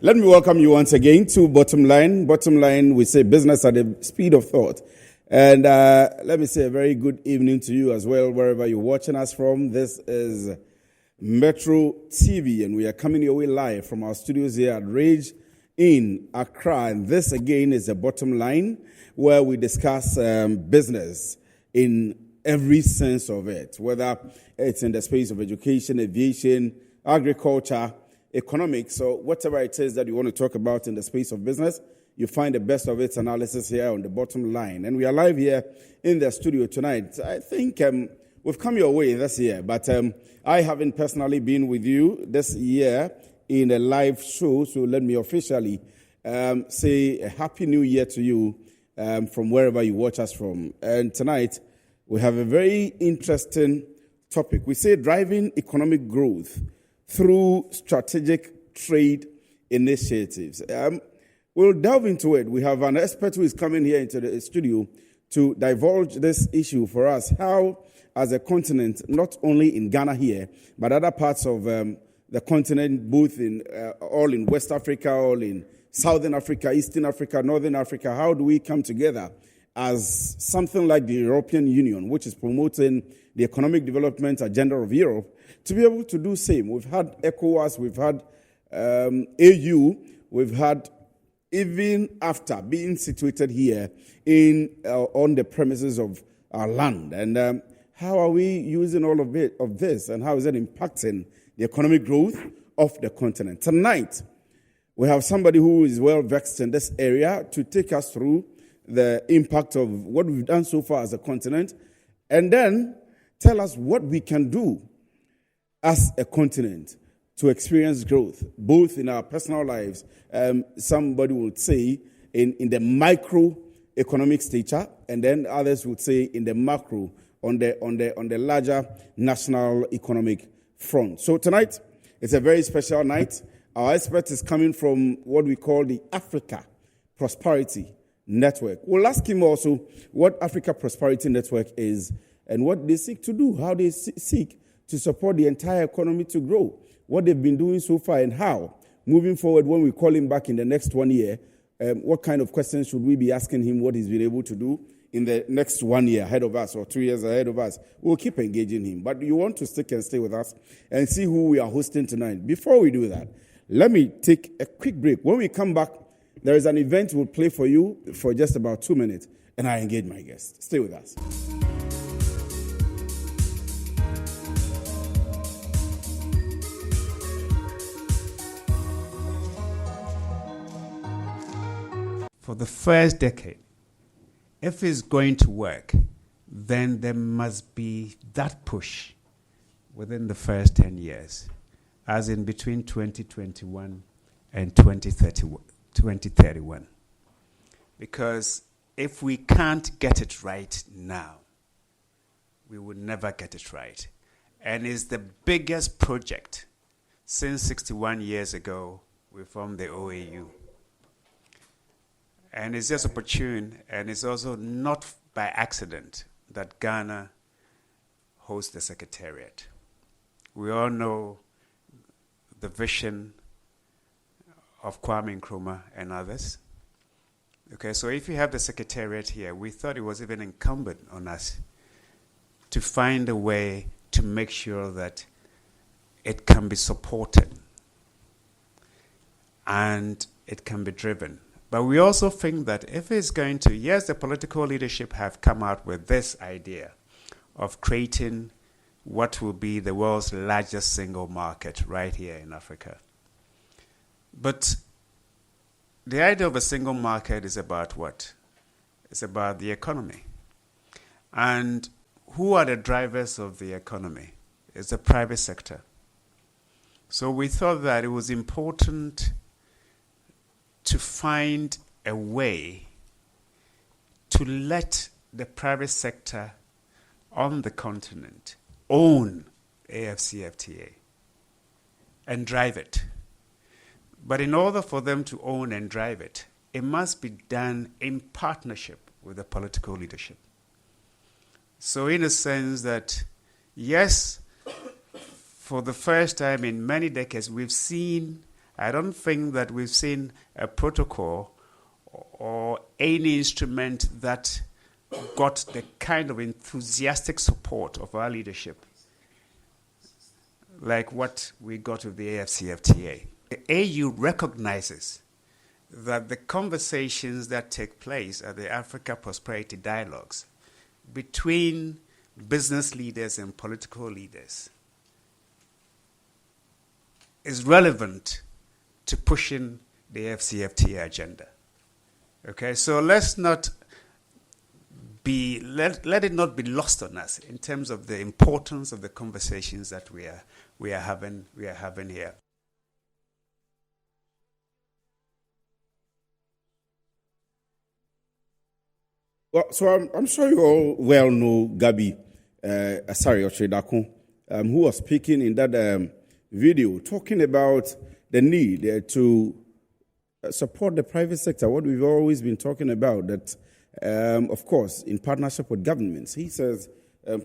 Let me welcome you once again to Bottomline. Bottomline, we say business at the speed of thought. And let me say a very good evening to you as well, wherever you're watching us from. This is Metro TV, and we are coming your way live from our studios here at Rage in Accra. And this again is a Bottomline, where we discuss business in every sense of it, whether it's in the space of education, aviation, agriculture, economics, or whatever it is that you want to talk about in the space of business. You find the best of its analysis here on the Bottom Line. And we are live here in the studio tonight. I think we've come your way this year, but I haven't personally been with you this year in a live show, so let me officially say a Happy New Year to you from wherever you watch us from. And tonight, we have a very interesting topic. We say driving economic growth through strategic trade initiatives. We'll delve into it. We have an expert who is coming here into the studio to divulge this issue for us. How, as a continent, not only in Ghana here, but other parts of the continent, both in all in West Africa, all in Southern Africa, Eastern Africa, Northern Africa, how do we come together as something like the European Union, which is promoting the economic development agenda of Europe, to be able to do same? We've had ECOWAS, we've had AU, we've had, even after being situated here in on the premises of our land. And how are we using all of this, and how is it impacting the economic growth of the continent? Tonight, we have somebody who is well versed in this area to take us through the impact of what we've done so far as a continent, and then tell us what we can do as a continent to experience growth, both in our personal lives, somebody would say in the microeconomic stature, and then others would say in the macro, on the larger national economic front. So tonight, it's a very special night. Our expert is coming from what we call the Africa Prosperity Network. We'll ask him also what Africa Prosperity Network is and what they seek to do, how they seek to support the entire economy to grow, what they've been doing so far, and how, moving forward, when we call him back in the next 1 year, what kind of questions should we be asking him, what he's been able to do in the next 1 year ahead of us or 2 years ahead of us. We'll keep engaging him. But you want to stick and stay with us and see who we are hosting tonight. Before we do that, let me take a quick break. When we come back, there is an event we'll play for you for just about 2 minutes, and I engage my guest. Stay with us. For the first decade, if it's going to work, then there must be that push within the first 10 years, as in between 2021 and 2031. Because if we can't get it right now, we will never get it right. And it's the biggest project since 61 years ago we formed the OAU. And it's just opportune, and it's also not by accident that Ghana hosts the Secretariat. We all know the vision of Kwame Nkrumah and others. Okay, so if you have the Secretariat here, we thought it was even incumbent on us to find a way to make sure that it can be supported and it can be driven. But we also think that if it's going to, yes, the political leadership have come out with this idea of creating what will be the world's largest single market right here in Africa. But the idea of a single market is about what? It's about the economy. And who are the drivers of the economy? It's the private sector. So we thought that it was important to find a way to let the private sector on the continent own AFCFTA and drive it. But in order for them to own and drive it, it must be done in partnership with the political leadership. So in a sense that, yes, for the first time in many decades, we've seen I don't think that we've seen a protocol or any instrument that got the kind of enthusiastic support of our leadership like what we got with the AFCFTA. The AU recognizes that the conversations that take place at the Africa Prosperity Dialogues between business leaders and political leaders is relevant to pushing the AFCFTA agenda. Okay, so let it not be lost on us in terms of the importance of the conversations that we are having here. Well, so I'm sure you all well know Gabi Asari Ochedakun, who was speaking in that video, talking about the need to support the private sector, what we've always been talking about, that, of course, in partnership with governments. He says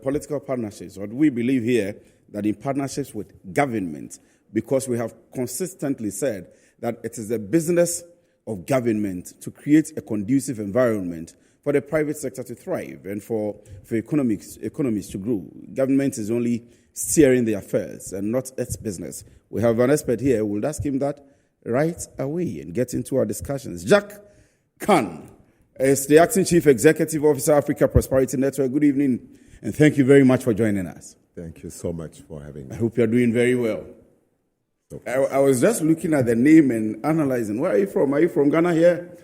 political partnerships, what we believe here, that in partnerships with government, because we have consistently said that it is the business of government to create a conducive environment for the private sector to thrive and for economies to grow. Government is only steering the affairs and not its business. We have an expert here. We'll ask him that right away and get into our discussions. Jack Khan is the Acting Chief Executive Officer, Africa Prosperity Network. Good evening, and thank you very much for joining us. Thank you so much for having me. I hope you're doing very well. I was just looking at the name and analyzing. Where are you from? Are you from Ghana here?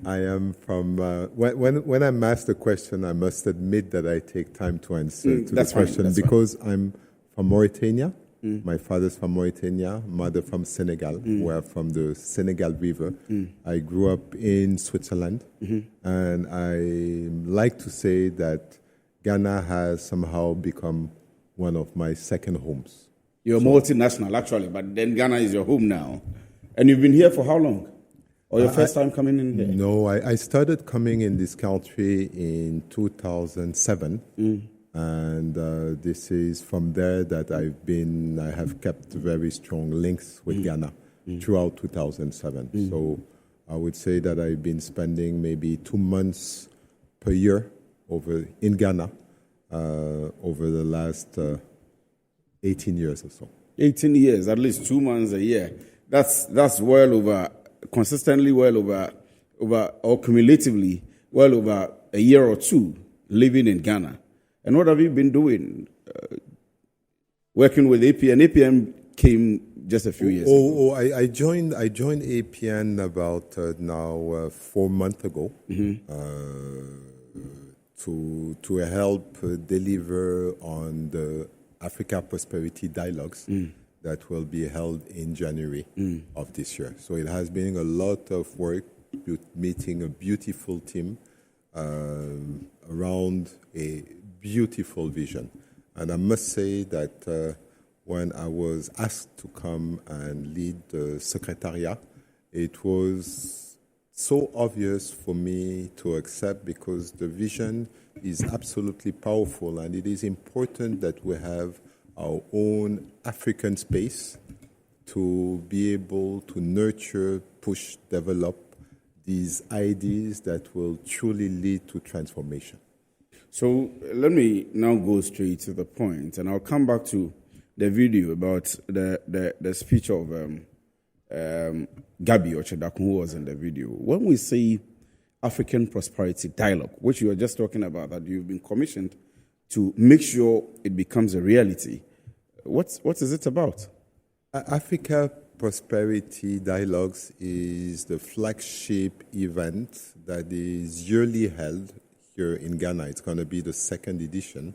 I am from, when I'm asked the question, I must admit that I take time to answer to the question because I'm from Mauritania. My father's from Mauritania, mother from Senegal. We're from the Senegal River. I grew up in Switzerland, and I like to say that Ghana has somehow become one of my second homes. You're multinational, actually, but then Ghana is your home now. And you've been here for how long? Or your first time coming in here? No, I started coming in this country in 2007. And this is from there that I have kept very strong links with Ghana throughout 2007. So I would say that I've been spending maybe 2 months per year in Ghana over the last 18 years or so. 18 years, at least 2 months a year. That's well over, consistently well over, or cumulatively, well over a year or two living in Ghana. And what have you been doing? Working with APN. APN came just a few years ago. I joined APN about now 4 months ago to help deliver on the Africa Prosperity Dialogues that will be held in January of this year. So it has been a lot of work meeting a beautiful team around a beautiful vision. And I must say that when I was asked to come and lead the Secretariat, it was so obvious for me to accept because the vision is absolutely powerful and it is important that we have our own African space to be able to nurture, push, develop these ideas that will truly lead to transformation. So let me now go straight to the point, and I'll come back to the video about the speech of Gabi Ochedakun, who was in the video. When we say African Prosperity Dialogue, which you were just talking about, that you've been commissioned to make sure it becomes a reality, what is it about? Africa Prosperity Dialogues is the flagship event that is yearly held here in Ghana. It's going to be the second edition.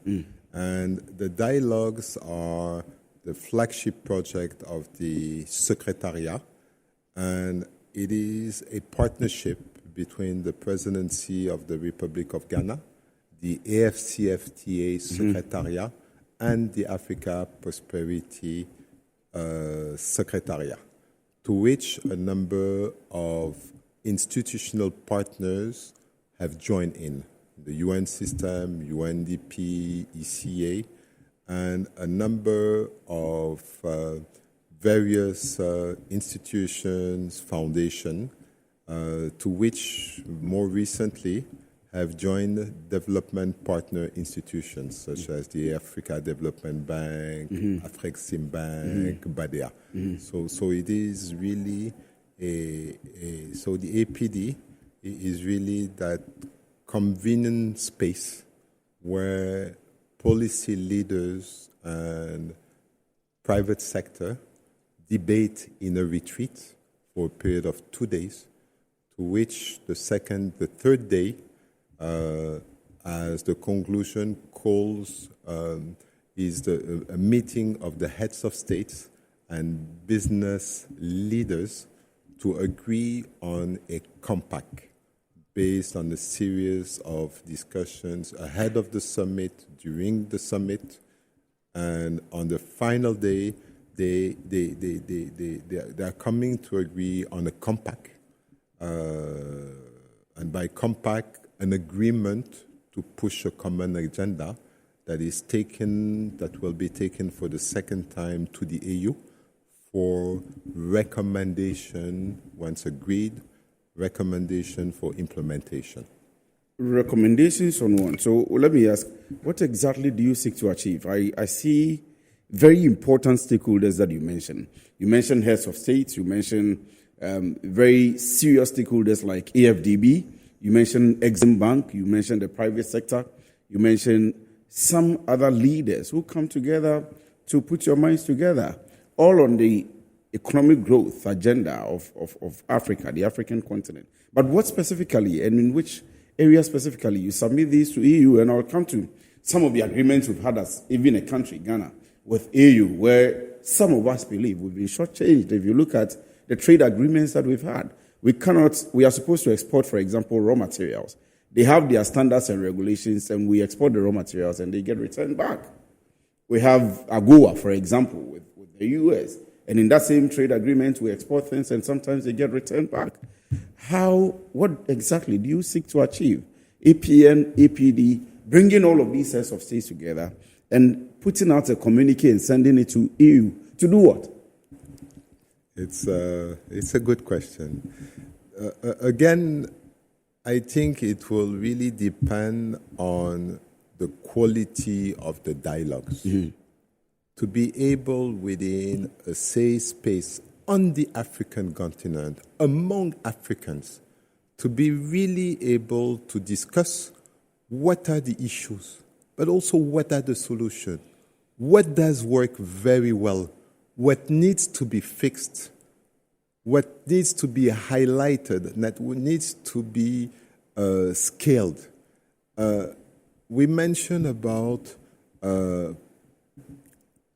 And the dialogues are the flagship project of the Secretariat. And it is a partnership between the Presidency of the Republic of Ghana, the AFCFTA Secretariat, and the Africa Prosperity Secretariat, to which a number of institutional partners have joined in. The UN system, UNDP, ECA, and a number of various institutions, foundation, to which more recently have joined development partner institutions such as the Africa Development Bank, Afrexim Bank, BADEA. So it is really so the APD is really that convenient space where policy leaders and private sector debate in a retreat for a period of 2 days, to which the third day, as the conclusion calls, is a meeting of the heads of states and business leaders to agree on a compact based on a series of discussions ahead of the summit, during the summit, and on the final day, they are coming to agree on a compact, and by compact, an agreement to push a common agenda that will be taken for the second time to the AU for recommendation, once agreed, recommendation for implementation. Recommendations on one. So let me ask, what exactly do you seek to achieve? I see very important stakeholders that you mentioned. You mentioned heads of states, you mentioned very serious stakeholders like AFDB, you mentioned Exim Bank, you mentioned the private sector, you mentioned some other leaders who come together to put your minds together, all on the economic growth agenda of Africa, the African continent. But what specifically, and in which area specifically? You submit these to EU, and I'll come to some of the agreements we've had as even a country, Ghana, with EU, where some of us believe we've been shortchanged. If you look at the trade agreements that we've had, we are supposed to export, for example, raw materials. They have their standards and regulations, and we export the raw materials, and they get returned back. We have AGOA, for example, with the US. And in that same trade agreement, we export things, and sometimes they get returned back. What exactly do you seek to achieve? APN, APD, bringing all of these sets of states together and putting out a communique and sending it to EU to do what? It's a good question. Again, I think it will really depend on the quality of the dialogues. To be able, within a safe space on the African continent, among Africans, to be really able to discuss what are the issues, but also what are the solutions, what does work very well, what needs to be fixed, what needs to be highlighted, that needs to be scaled. We mentioned about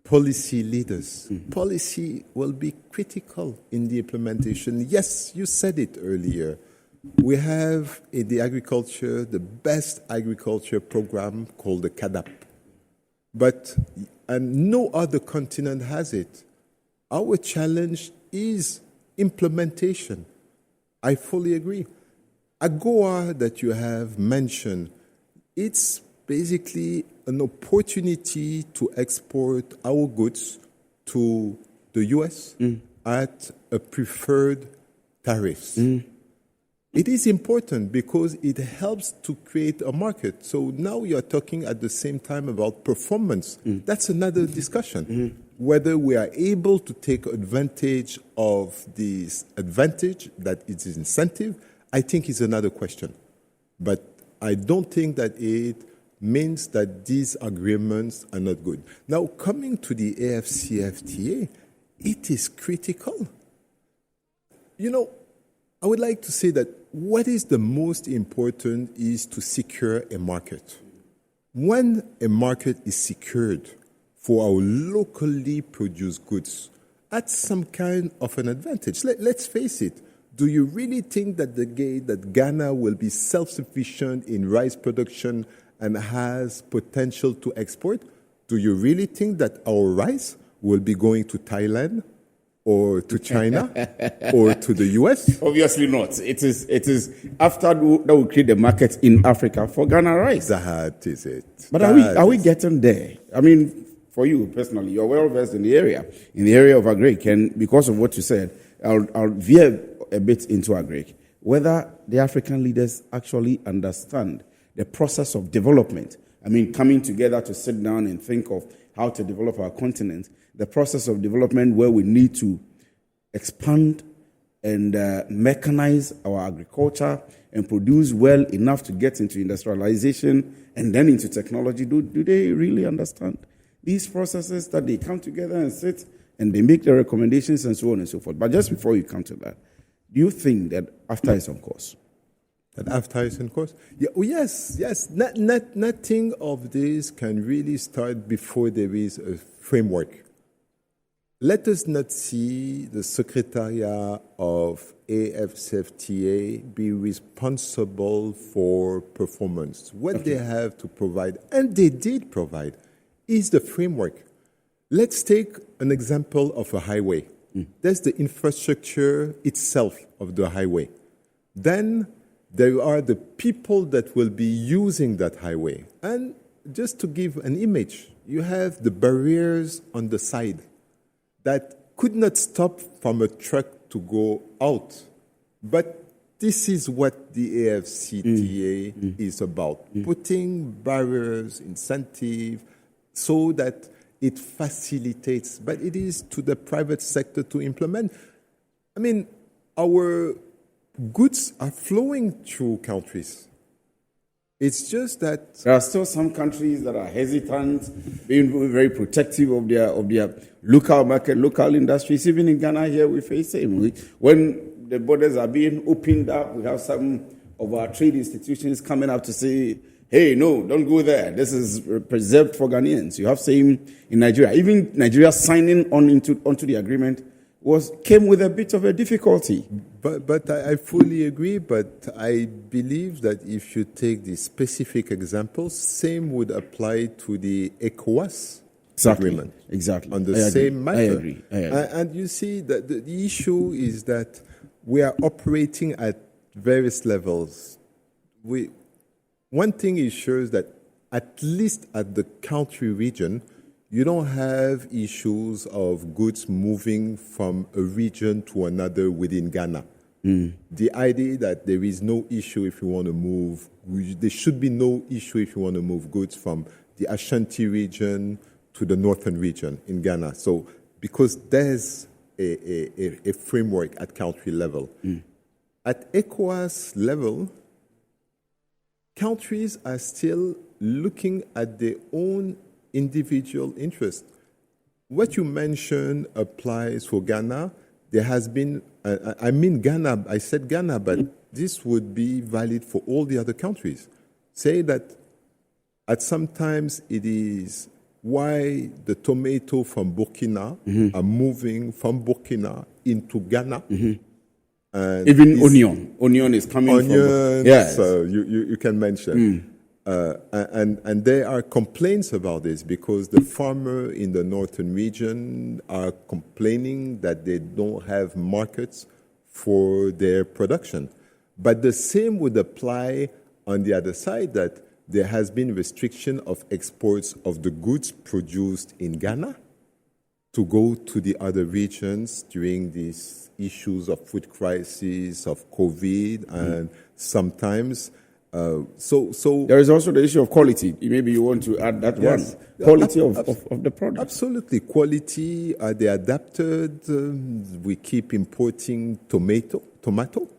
policy leaders. Policy will be critical in the implementation. Yes, you said it earlier. We have in the agriculture the best agriculture program called the CADAP. And no other continent has it. Our challenge is implementation. I fully agree. AGOA that you have mentioned, it's basically an opportunity to export our goods to the US at a preferred tariffs. It is important because it helps to create a market. So now you are talking at the same time about performance. That's another discussion. Whether we are able to take advantage of this advantage that it is incentive, I think is another question. But I don't think that it means that these agreements are not good. Now, coming to the AFCFTA, it is critical. You know, I would like to say that what is the most important is to secure a market. When a market is secured for our locally produced goods, that's some kind of an advantage. Let's face it. Do you really think that Ghana will be self-sufficient in rice production and has potential to export? Do you really think that our rice will be going to Thailand or to China or to the US? Obviously not. It is after that will create the market in Africa for Ghana rice. That is it. But are we getting there? I mean, for you personally, you're well versed in the area of agric, and because of what you said, I'll veer a bit into agric. Whether the African leaders actually understand the process of development. I mean, coming together to sit down and think of how to develop our continent, the process of development where we need to expand and mechanize our agriculture and produce well enough to get into industrialization and then into technology. Do they really understand these processes, that they come together and sit and they make the recommendations and so on and so forth? But just before you come to that, do you think that AFTA is on course? That AFTA is on course? Yeah, oh, yes. Nothing of this can really start before there is a framework. Let us not see the Secretariat of AFCFTA be responsible for performance. What they have to provide, and they did provide, is the framework. Let's take an example of a highway. There's the infrastructure itself of the highway. Then there are the people that will be using that highway. And just to give an image, you have the barriers on the side that could not stop from a truck to go out. But this is what the AFCTA is about, putting barriers, incentive, so that it facilitates, but it is to the private sector to implement. I mean, our goods are flowing through countries. It's just that there are still some countries that are hesitant, being very protective of their local market, local industries. Even in Ghana here, we face it. When the borders are being opened up, we have some of our trade institutions coming up to say, hey, no, don't go there. This is preserved for Ghanaians. You have same in Nigeria. Even Nigeria signing onto the agreement came with a bit of a difficulty. But I fully agree, but I believe that if you take the specific example, same would apply to the ECOWAS agreement. Exactly. On the same matter. I agree. And you see that the issue is that we are operating at various levels. One thing is sure that at least at the country region, you don't have issues of goods moving from a region to another within Ghana. The idea that there is no issue if you want to move, there should be no issue if you want to move goods from the Ashanti region to the northern region in Ghana. So, because there's a framework at country level. At ECOWAS level, countries are still looking at their own individual interests. What you mentioned applies for Ghana. There has been, I mean Ghana, I said Ghana, but this would be valid for all the other countries. Say that at some times it is why the tomato from Burkina are moving from Burkina into Ghana. And even onion is coming from. Yes, you can mention. And there are complaints about this because the farmer in the northern region are complaining that they don't have markets for their production. But the same would apply on the other side, that there has been restriction of exports of the goods produced in Ghana to go to the other regions during these issues of food crisis, of COVID, and sometimes... So there is also the issue of quality. Maybe you want to add that one. Quality of the product. Absolutely. Quality, are they adapted? We keep importing tomato.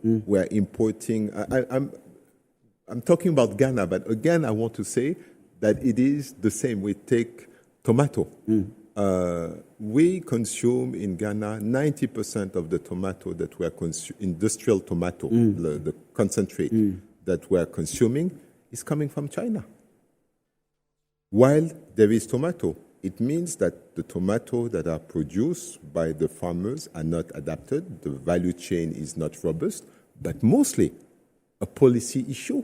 We're importing... I'm talking about Ghana, but again, I want to say that it is the same. We take tomato. We consume in Ghana 90% of the tomato that we are industrial tomato, the concentrate that we are consuming is coming from China. While there is tomato, it means that the tomato that are produced by the farmers are not adapted, the value chain is not robust, but mostly a policy issue.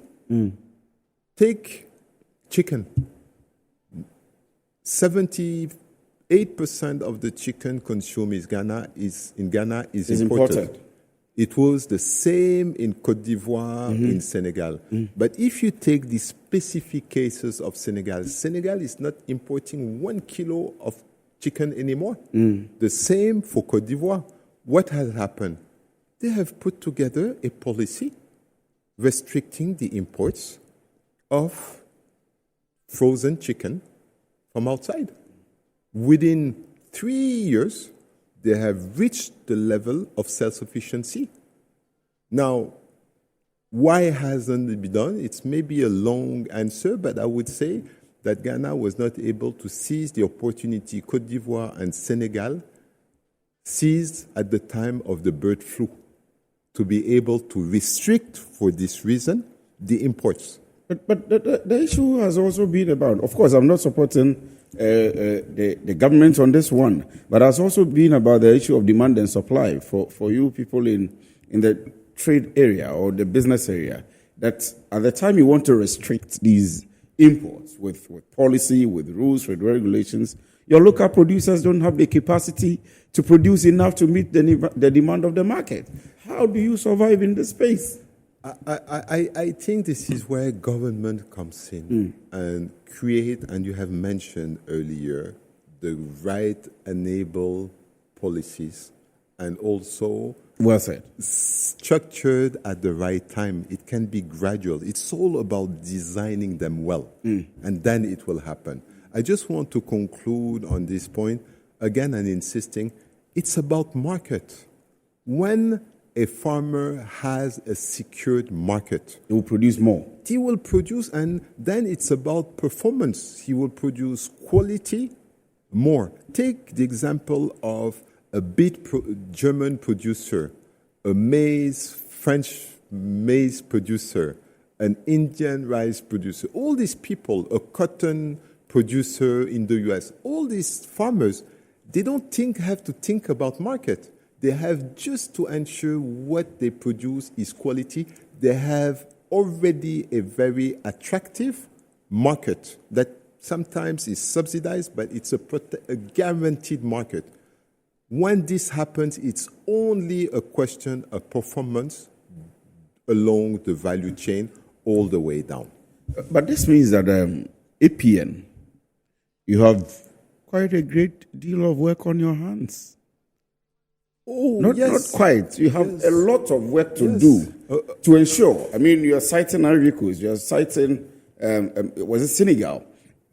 Take chicken. 78% of the chicken consumed in Ghana is imported. It was the same in Côte d'Ivoire, in Senegal. But if you take the specific cases of Senegal, Senegal is not importing 1 kilo of chicken anymore. The same for Côte d'Ivoire. What has happened? They have put together a policy restricting the imports of frozen chicken from outside. Within 3 years, they have reached the level of self-sufficiency. Now, why hasn't it been done? It's maybe a long answer, but I would say that Ghana was not able to seize the opportunity Côte d'Ivoire and Senegal seized at the time of the bird flu to be able to restrict, for this reason, the imports. But the issue has also been about, of course, I'm not supporting the government on this one, but has also been about the issue of demand and supply for you people in the trade area or the business area, that at the time you want to restrict these imports with policy, with rules, with regulations, your local producers don't have the capacity to produce enough to meet the demand of the market. How do you survive in this space? I think this is where government comes in and create, and you have mentioned earlier, the right enable policies and also well said, structured at the right time. It can be gradual. It's all about designing them well, and then it will happen. I just want to conclude on this point again and insisting, it's about market. When a farmer has a secured market, he will produce more. He will produce, and then it's about performance. He will produce quality more. Take the example of a German producer, a French maize producer, an Indian rice producer. All these people, a cotton producer in the US, all these farmers, they don't have to think about market. They have just to ensure what they produce is quality. They have already a very attractive market that sometimes is subsidized, but it's a guaranteed market. When this happens, it's only a question of performance along the value chain all the way down. But this means that APN, you have quite a great deal of work on your hands. Oh, not quite. You have a lot of work to do to ensure. I mean, you are citing Ivory Coast, you are citing, was it Senegal?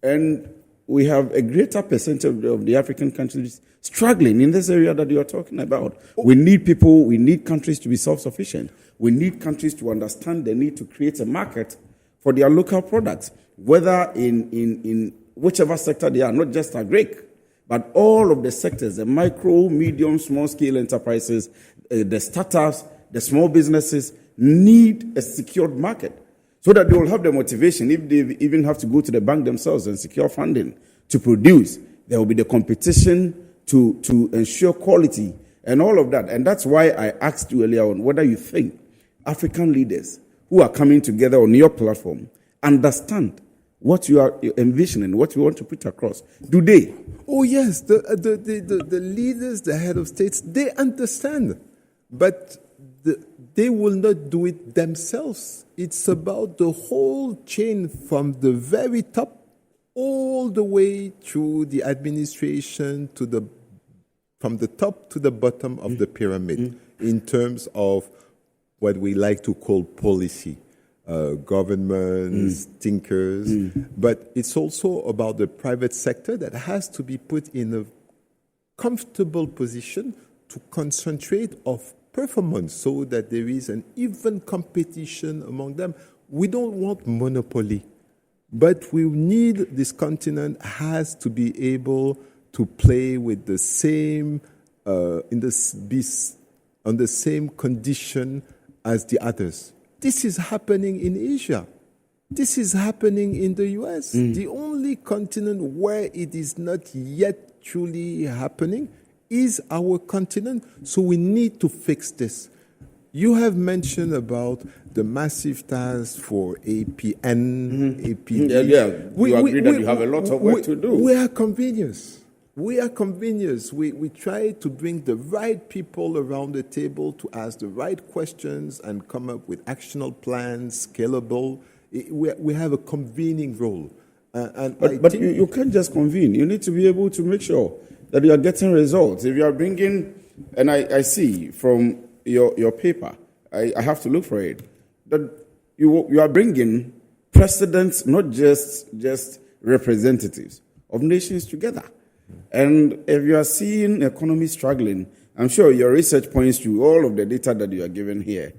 And we have a greater percentage of the African countries struggling in this area that you are talking about. We need people, we need countries to be self-sufficient. We need countries to understand the need to create a market for their local products, whether in whichever sector they are, not just agric, but all of the sectors, the micro, medium, small-scale enterprises, the startups, the small businesses need a secured market so that they will have the motivation. If they even have to go to the bank themselves and secure funding to produce, there will be the competition to ensure quality and all of that. And that's why I asked you earlier on whether you think African leaders who are coming together on your platform understand what you are envisioning, what you want to put across. Do they? Oh, yes. The leaders, the head of states, they understand. But they will not do it themselves. It's about the whole chain from the very top all the way through the administration from the top to the bottom of the pyramid in terms of what we like to call policy. Governments, thinkers, but it's also about the private sector that has to be put in a comfortable position to concentrate on performance so that there is an even competition among them. We don't want monopoly, but we need this continent has to be able to play with the same on the same condition as the others. This is happening in Asia. This is happening in the US. The only continent where it is not yet truly happening is our continent. So we need to fix this. You have mentioned about the massive task for APN, APD. Yeah. We agree that you have a lot of work to do. We are convenience. We are conveners. We try to bring the right people around the table to ask the right questions and come up with actionable plans, scalable. We have a convening role. But you can't just convene. You need to be able to make sure that you are getting results. If you are bringing, and I see from your paper, I have to look for it, that you are bringing presidents, not just representatives of nations together. And if you are seeing economy struggling, I'm sure your research points to all of the data that you are given here,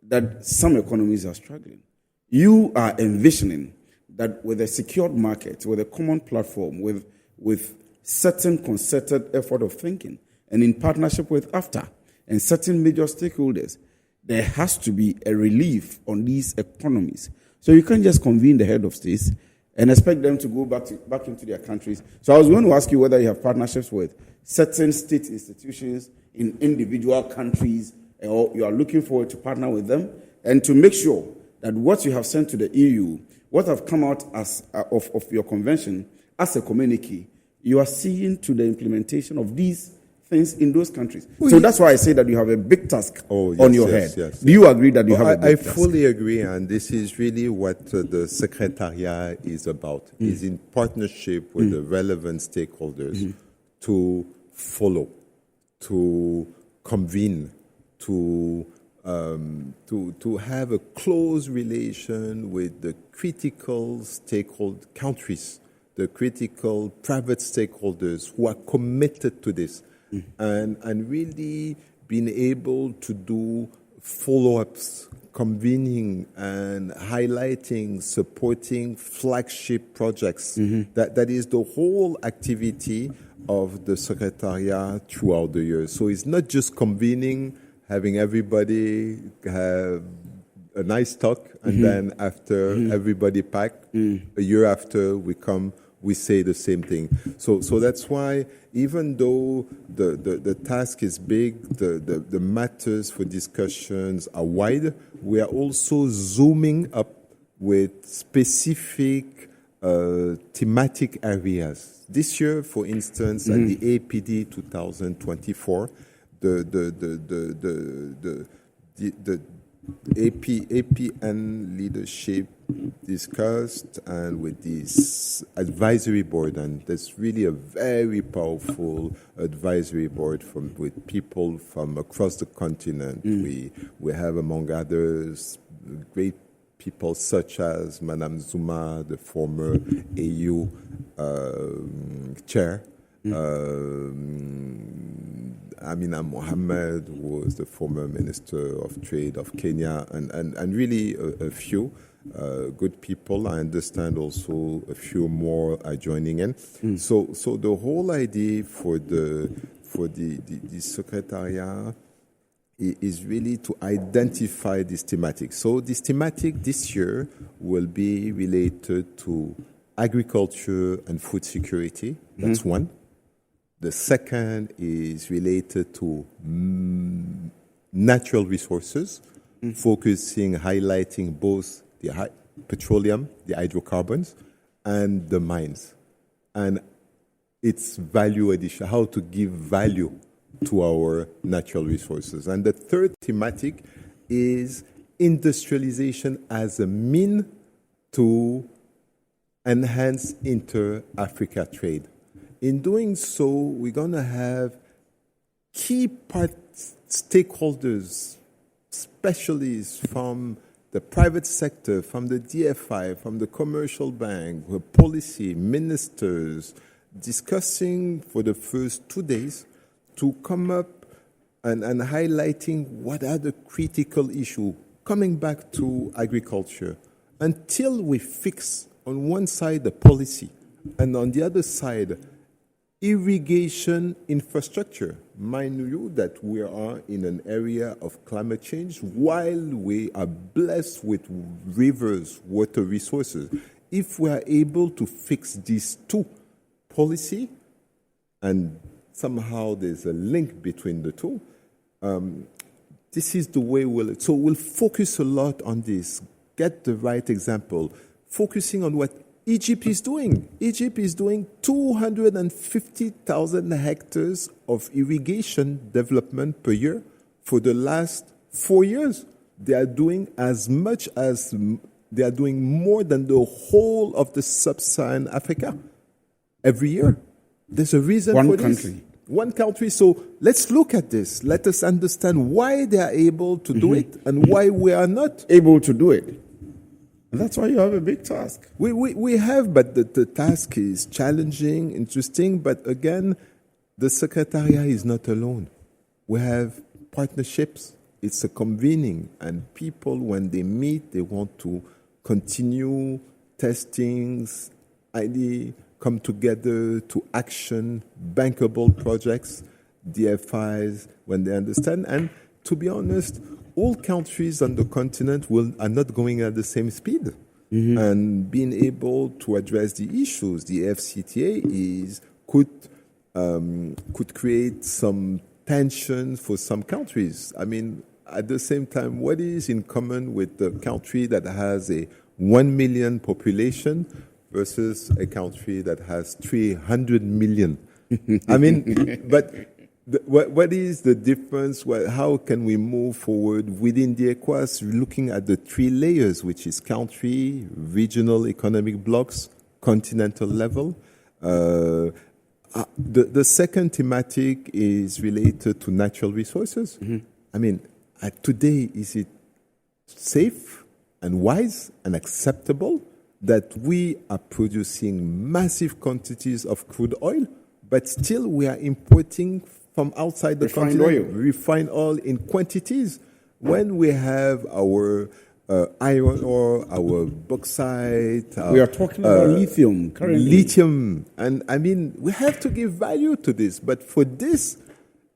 that some economies are struggling. You are envisioning that with a secured market, with a common platform, with certain concerted effort of thinking, and in partnership with AFTA and certain major stakeholders, there has to be a relief on these economies. So you can't just convene the head of states and expect them to go back into their countries. So I was going to ask you whether you have partnerships with certain state institutions in individual countries, or you are looking forward to partner with them, and to make sure that what you have sent to the EU, what have come out as of your convention as a communique, you are seeing to the implementation of these things in those countries. So that's why I say that you have a big task on your head. Yes. Do you agree that you have a big task? I fully agree, and this is really what the Secretariat is about, is in partnership with the relevant stakeholders to follow, to convene, to have a close relation with the critical stakeholder countries, the critical private stakeholders who are committed to this, and really being able to do follow-ups, convening and highlighting, supporting flagship projects. That is the whole activity of the Secretariat throughout the year. So it's not just convening, having everybody have a nice talk, and then after everybody pack, a year after we say the same thing. So that's why, even though the task is big, the matters for discussions are wide, we are also zooming up with specific thematic areas. This year, for instance, at the APD 2024, the APN leadership discussed, and with this advisory board, and there's really a very powerful advisory board with people from across the continent. We have, among others, great people such as Madame Zuma, the former AU chair, Amina Mohammed, who was the former Minister of Trade of Kenya, and really a few good people. I understand also a few more are joining in. So the whole idea for the Secretariat is really to identify this thematic. So this thematic this year will be related to agriculture and food security. That's one. The second is related to natural resources, highlighting both the petroleum, the hydrocarbons, and the mines, and its value addition, how to give value to our natural resources. And the third thematic is industrialization as a mean to enhance inter-Africa trade. In doing so, we're going to have key stakeholders, specialists from the private sector, from the DFI, from the commercial bank, policy, ministers, discussing for the first 2 days to come up and highlighting what are the critical issues, coming back to agriculture, until we fix on one side the policy and on the other side irrigation infrastructure. Mind you that we are in an area of climate change while we are blessed with rivers, water resources. If we are able to fix these two, policy, and somehow there's a link between the two, this is the way we'll... So we'll focus a lot on this, get the right example, focusing on what Egypt is doing. Egypt is doing 250,000 hectares of irrigation development per year for the last 4 years. They are doing they are doing more than the whole of the sub-Saharan Africa every year. There's a reason for this. One country. So let's look at this. Let us understand why they are able to do it and why we are not able to do it. And that's why you have a big task. We have, but the task is challenging, interesting. But again, the Secretariat is not alone. We have partnerships. It's a convening. And people, when they meet, they want to continue testings, come together to action, bankable projects, DFIs, when they understand. And to be honest, all countries on the continent are not going at the same speed. And being able to address the issues, the FCTA could create some tension for some countries. I mean, at the same time, what is in common with the country that has a 1 million population versus a country that has 300 million? I mean, but what is the difference? How can we move forward within the ECOWAS, looking at the 3 layers, which is country, regional economic blocks, continental level? The second thematic is related to natural resources. I mean, today, is it safe and wise and acceptable that we are producing massive quantities of crude oil, but still we are importing from outside the continent refined oil in quantities, when we have our iron ore, our bauxite. We are talking about lithium currently. Lithium. And I mean, we have to give value to this. But for this,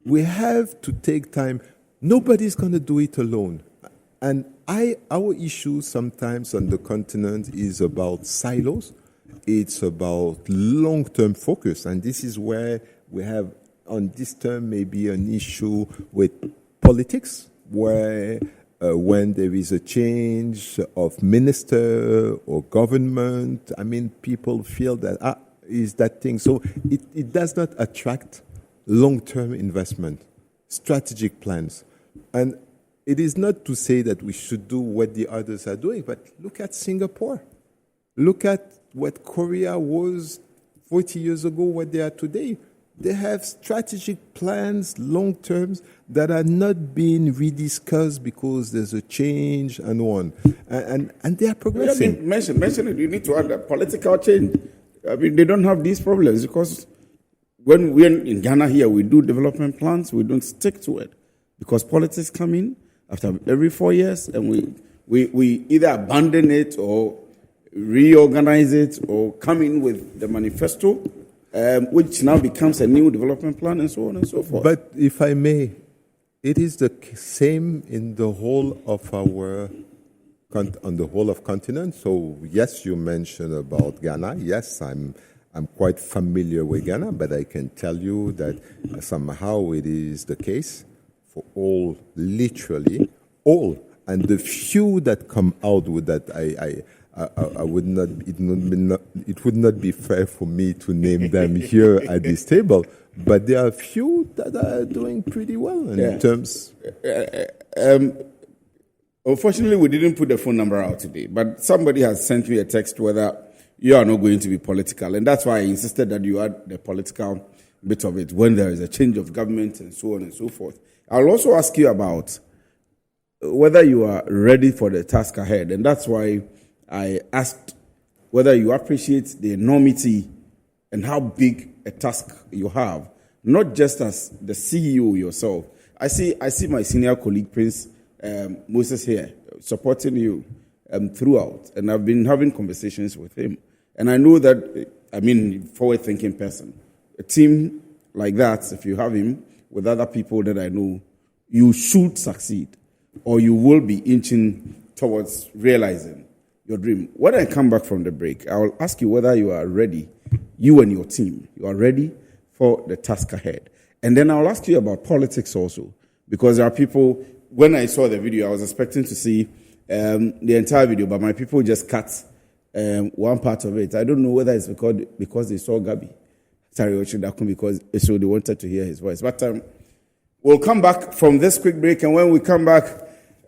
we have to take time. Nobody's going to do it alone. And our issue sometimes on the continent is about silos. It's about long-term focus. And this is where we have, on this term, maybe an issue with politics, where when there is a change of minister or government, I mean, people feel that, is that thing. So it does not attract long-term investment, strategic plans. And it is not to say that we should do what the others are doing, but look at Singapore. Look at what Korea was 40 years ago, what they are today. They have strategic plans, long terms, that are not being rediscussed because there's a change and on. And they are progressing. I mean, mention it. You need to add a political change. I mean, they don't have these problems because when we're in Ghana here, we do development plans, we don't stick to it because politics come in after every 4 years, and we either abandon it or reorganize it or come in with the manifesto, which now becomes a new development plan, and so on and so forth. But if I may, it is the same in the whole of on the whole of continent. So yes, you mentioned about Ghana. Yes, I'm quite familiar with Ghana, but I can tell you that somehow it is the case for all, literally all, and the few that come out with that, I would not. It would not be fair for me to name them here at this table. But there are a few that are doing pretty well in terms. Unfortunately, we didn't put the phone number out today. But somebody has sent me a text whether you are not going to be political, and that's why I insisted that you add the political bit of it when there is a change of government and so on and so forth. I'll also ask you about whether you are ready for the task ahead, and that's why I asked whether you appreciate the enormity and how big a task you have, not just as the CEO yourself. I see my senior colleague, Prince Moses, here, supporting you throughout, and I've been having conversations with him. And I know that, forward-thinking person. A team like that, if you have him with other people that I know, you should succeed, or you will be inching towards realizing your dream. When I come back from the break, I will ask you whether you are ready, you and your team, you are ready for the task ahead. And then I'll ask you about politics also, because there are people, when I saw the video, I was expecting to see the entire video, but my people just cut one part of it. I don't know whether it's because they saw Gabi. Sorry, because they wanted to hear his voice. But we'll come back from this quick break, and when we come back,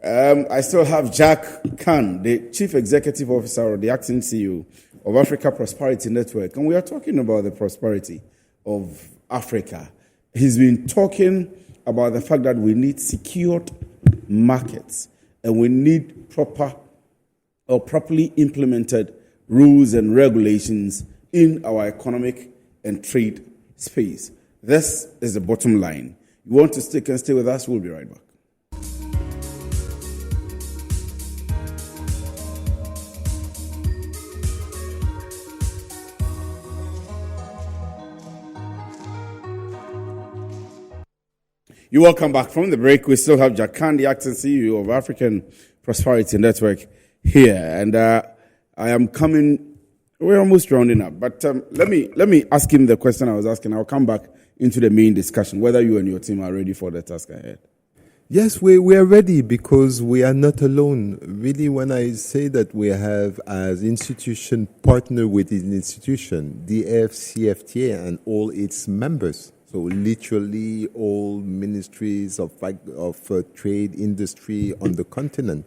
I still have Jack Khan, the Chief Executive Officer or the acting CEO of Africa Prosperity Network, and we are talking about the prosperity of Africa. He's been talking about the fact that we need secured markets and we need properly implemented rules and regulations in our economic and trade space. This is the bottom line. You want to stay with us? We'll be right back. You're welcome back from the break. We still have Jack Khan, the acting CEO of African Prosperity Network here. And we're almost rounding up. But let me ask him the question I was asking. I'll come back into the main discussion, whether you and your team are ready for the task ahead. Yes, we are ready because we are not alone. Really, when I say that we have as institution partner with an institution, the AFCFTA and all its members. So literally all ministries of trade, industry on the continent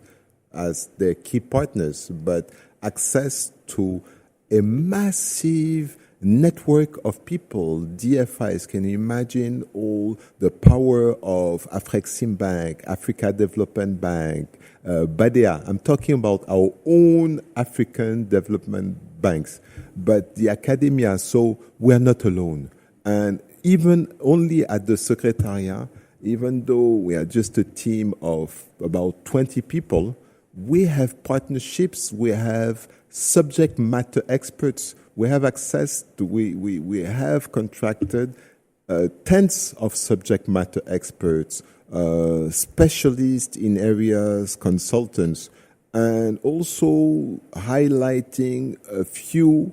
as their key partners, but access to a massive network of people, DFIs. Can you imagine all the power of Afreximbank, Africa Development Bank, BADEA? I'm talking about our own African development banks, but the academia, so we're not alone. And even only at the Secretariat, even though we are just a team of about 20 people, we have partnerships, we have subject matter experts, we have access to, we have contracted tens of subject matter experts, specialists in areas, consultants, and also highlighting a few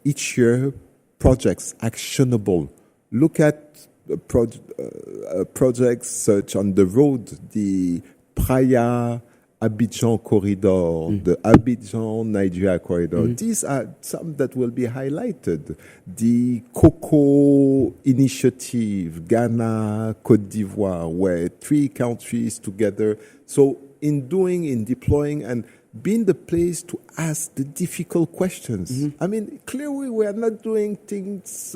each year projects actionable. Look at projects such on the road, the Praia Abidjan corridor, the Abidjan Nigeria corridor. These are some that will be highlighted. The Cocoa Initiative, Ghana, Côte d'Ivoire, where 3 countries together. So in deploying and being the place to ask the difficult questions. I mean, clearly we are not doing things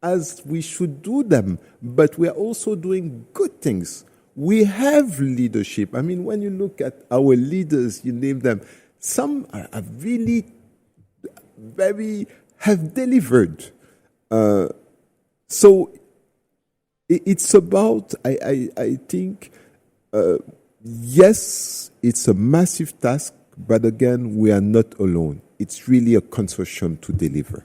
as we should do them, but we are also doing good things. We have leadership. I mean, when you look at our leaders, you name them, some are really have delivered. So it's about, I think, yes, it's a massive task, but again, we are not alone. It's really a consortium to deliver.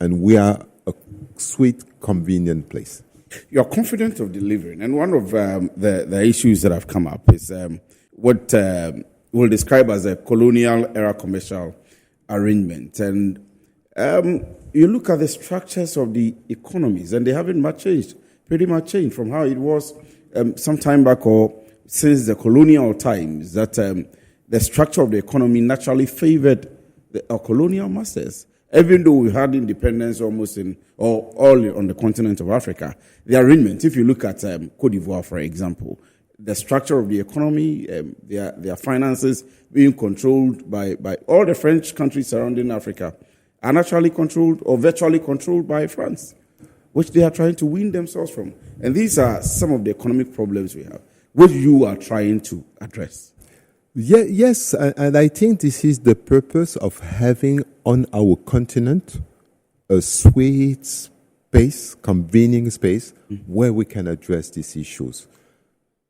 And we are a sweet, convenient place. You're confident of delivering. And one of the issues that have come up is what we'll describe as a colonial era commercial arrangement. And you look at the structures of the economies, and they haven't pretty much changed from how it was some time back or since the colonial times, that the structure of the economy naturally favored our colonial masters. Even though we had independence almost all on the continent of Africa, the arrangement, if you look at Côte d'Ivoire, for example, the structure of the economy, their finances being controlled by all the French countries surrounding Africa, are naturally controlled or virtually controlled by France, which they are trying to wean themselves from. And these are some of the economic problems we have, which you are trying to address. Yes, and I think this is the purpose of having on our continent a sweet space, convening space, where we can address these issues.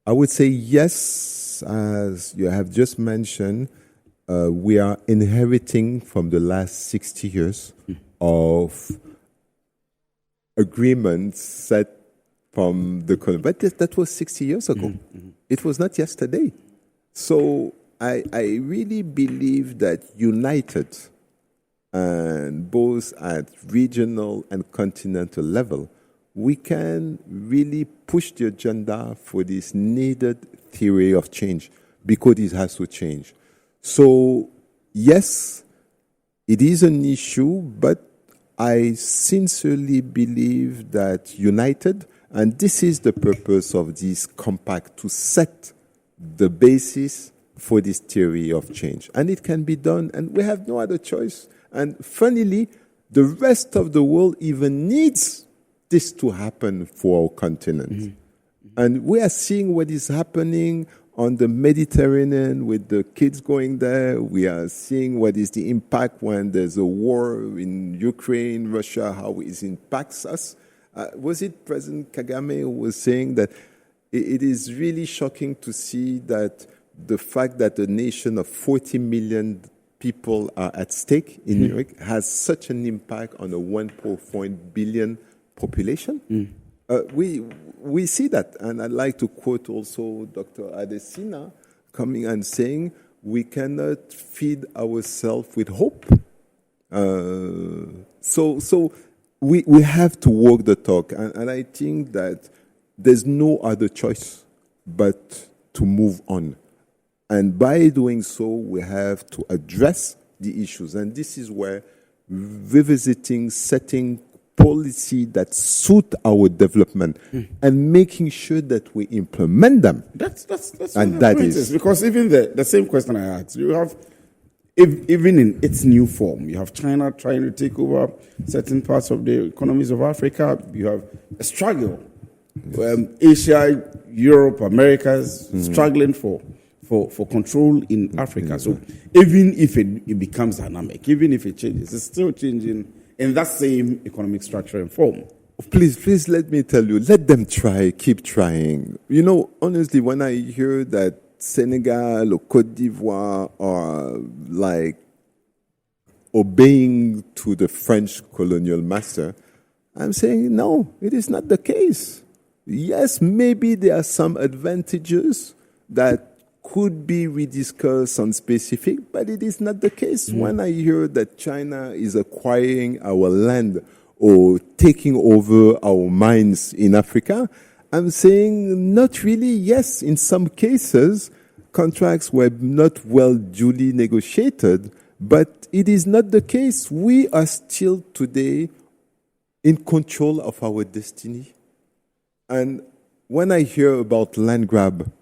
I would say yes, as you have just mentioned, we are inheriting from the last 60 years of agreements set from the colony. But that was 60 years ago. It was not yesterday. So I really believe that united, and both at regional and continental level, we can really push the agenda for this needed theory of change, because it has to change. So yes, It is an issue, but I sincerely believe that united, and this is the purpose of this compact, to set the basis for this theory of change. And it can be done, and we have no other choice. And funnily, the rest of the world even needs this to happen for our continent. Mm-hmm. And we are seeing what is happening on the Mediterranean with the kids going there. We are seeing what is the impact when there's a war in Ukraine, Russia, how it impacts us. Was it President Kagame who was saying that it is really shocking to see that the fact that a nation of 40 million people are at stake in New York has such an impact on a 1.4 billion population? We see that, and I'd like to quote also Dr. Adesina coming and saying, we cannot feed ourselves with hope. So we have to walk the talk, and I think that there's no other choice but to move on. And by doing so, we have to address the issues. And this is where revisiting, setting policy that suit our development and making sure that we implement them. That's and what that the point is. Because even the same question I asked, you have, even in its new form, you have China trying to take over certain parts of the economies of Africa. You have a struggle. Asia, Europe, Americas struggling for control in Africa. So even if it becomes dynamic, even if it changes, it's still changing in that same economic structure and form. Please let me tell you, let them try, keep trying. You know, honestly, when I hear that Senegal or Côte d'Ivoire are like obeying to the French colonial master, I'm saying, no, it is not the case. Yes, maybe there are some advantages that could be rediscussed on specific, but it is not the case. When I hear that China is acquiring our land or taking over our mines in Africa, I'm saying not really. Yes, in some cases, contracts were not well duly negotiated, but it is not the case. We are still today in control of our destiny. And when I hear about land grab,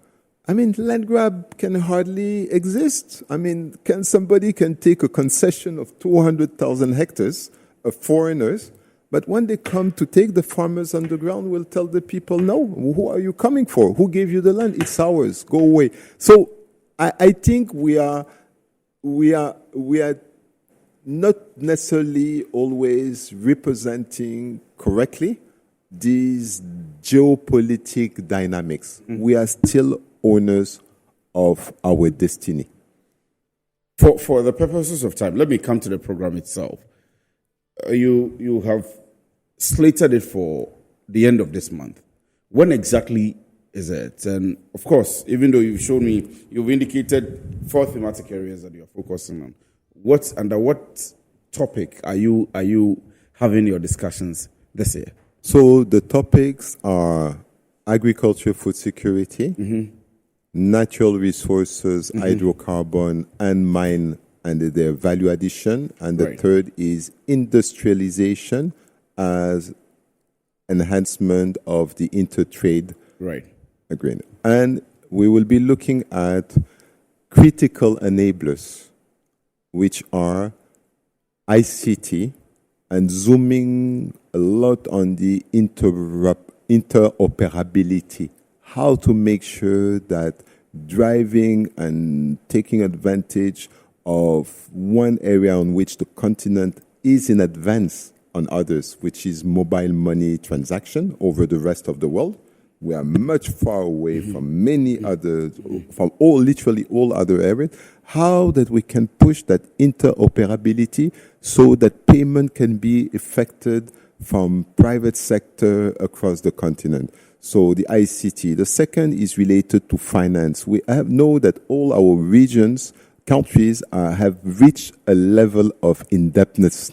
I mean, land grab can hardly exist. I mean, somebody can take a concession of 200,000 hectares of foreigners, but when they come to take, the farmers on the ground will tell the people, no, who are you coming for? Who gave you the land? It's ours. Go away. So I think we are not necessarily always representing correctly these geopolitical dynamics. We are still owners of our destiny. For the purposes of time, let me come to the program itself. You have slated it for the end of this month. When exactly is it? And of course, even though you've shown me, you've indicated 4 thematic areas that you're focusing on. Under what topic are you having your discussions this year? So the topics are agriculture, food security, natural resources, hydrocarbon, and mine and their value addition. And the third is industrialization as enhancement of the intertrade agreement. And we will be looking at critical enablers, which are ICT, and zooming a lot on the interoperability. How to make sure that driving and taking advantage of one area on which the continent is in advance on others, which is mobile money transaction over the rest of the world. We are much far away from many others, from literally all other areas. How that we can push that interoperability so that payment can be effected from private sector across the continent. So the ICT. The second is related to finance. We know that all our regions, countries have reached a level of indebtedness.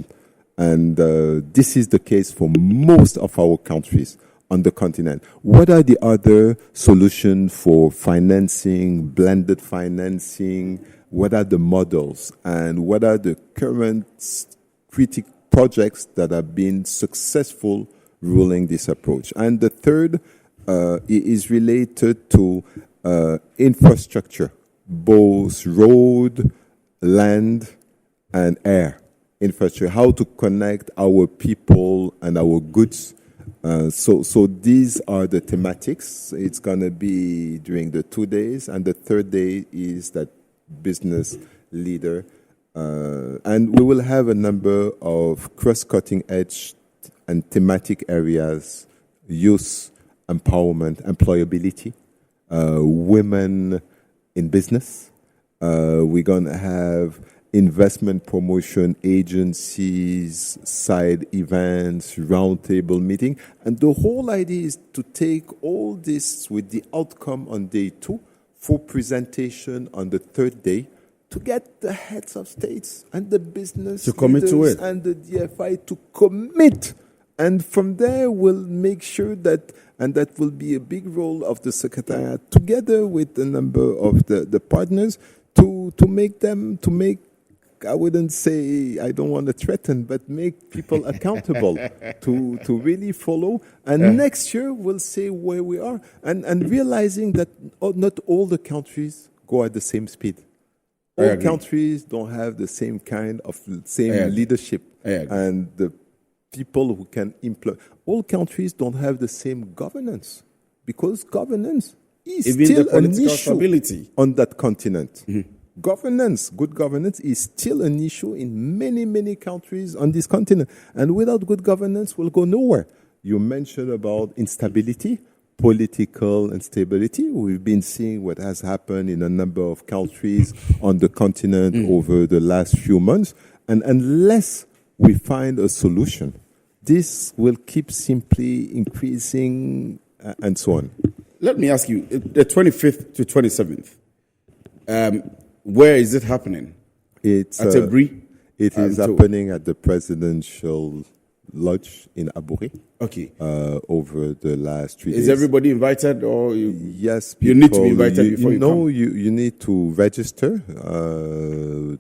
And this is the case for most of our countries. on the continent. What are the other solutions for financing, blended financing? What are the models? And what are the current critical projects that have been successful ruling this approach? And the third is related to infrastructure, both road, land, and air infrastructure, how to connect our people and our goods. So these are the thematics. It's going to be during the 2 days, and the third day is that business leader. And we will have a number of cross-cutting edge and thematic areas: youth empowerment, employability, women in business. We're going to have investment promotion agencies, side events, roundtable meeting. And the whole idea is to take all this with the outcome on day 2 for presentation on the third day, to get the heads of states and the business to commit to it, and the DFI to commit. And from there, we'll make sure that, and that will be a big role of the Secretariat, together with a number of the partners, to make, I wouldn't say, I don't want to threaten, but make people accountable to really follow. And next year, we'll say where we are. And realizing that not all the countries go at the same speed. All countries don't have the same kind of leadership. And the people who can implement. All countries don't have the same governance, because governance is even still the an political issue stability on that continent. Mm-hmm. Governance, good governance, is still an issue in many, many countries on this continent. And without good governance, we'll go nowhere. You mentioned about instability, political instability. We've been seeing what has happened in a number of countries on the continent over the last few months. And unless we find a solution, this will keep simply increasing and so on. Let me ask you, the 25th to 27th, where is it happening? It's at Abri? It is happening at the Presidential Lodge in Aburi. Okay. Over the last 3 days. Is everybody invited, or yes? You need to be invited before you come? No, you need to register.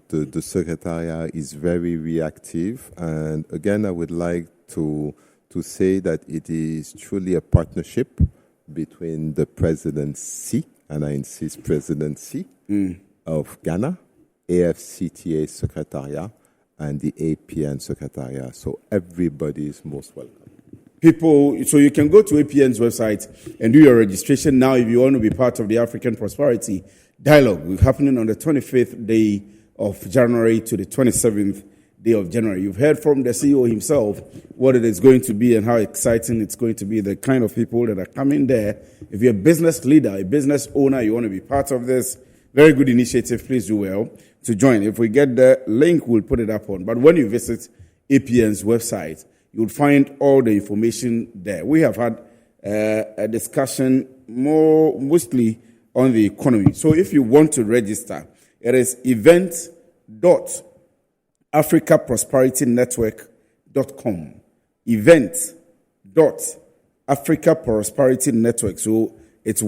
The Secretariat is very reactive, and again, I would like to say that it is truly a partnership between the presidency, and I insist presidency, of Ghana, AFCTA Secretariat, and the APN Secretariat. So everybody is most welcome. People, so you can go to APN's website and do your registration now if you want to be part of the African Prosperity Dialogue, happening on the 25th day of January to the 27th day of January. You've heard from the CEO himself what it is going to be and how exciting it's going to be, the kind of people that are coming there. If you're a business leader, a business owner, you want to be part of this very good initiative, please do well to join. If we get the link, we'll put it up on. But when you visit APN's website, you'll find all the information there. We have had a discussion mostly on the economy. So if you want to register, it is event.africaprosperitynetwork.com. Event.africaprosperitynetwork. So it's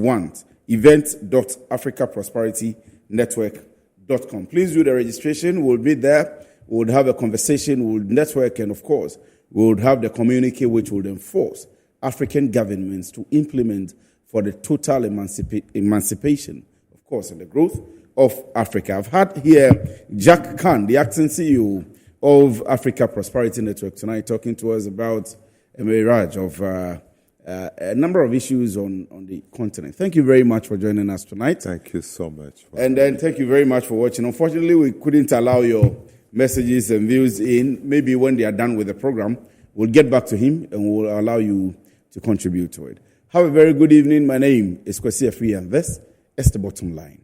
event.africaprosperitynetwork.com. Please do the registration. We'll be there. We'll have a conversation. We'll network. And, of course, we'll have the communique which will enforce African governments to implement for the total emancipation, of course, and the growth of Africa. I've had here Jack Khan, the acting CEO of Africa Prosperity Network, tonight talking to us about a mirage of a number of issues on the continent. Thank you very much for joining us tonight. Thank you so much. And then thank you very much for watching. Unfortunately, we couldn't allow your messages and views in. Maybe when they are done with the program, we'll get back to him and we'll allow you to contribute to it. Have a very good evening. My name is Kwesi Afri, and this is The Bottom Line.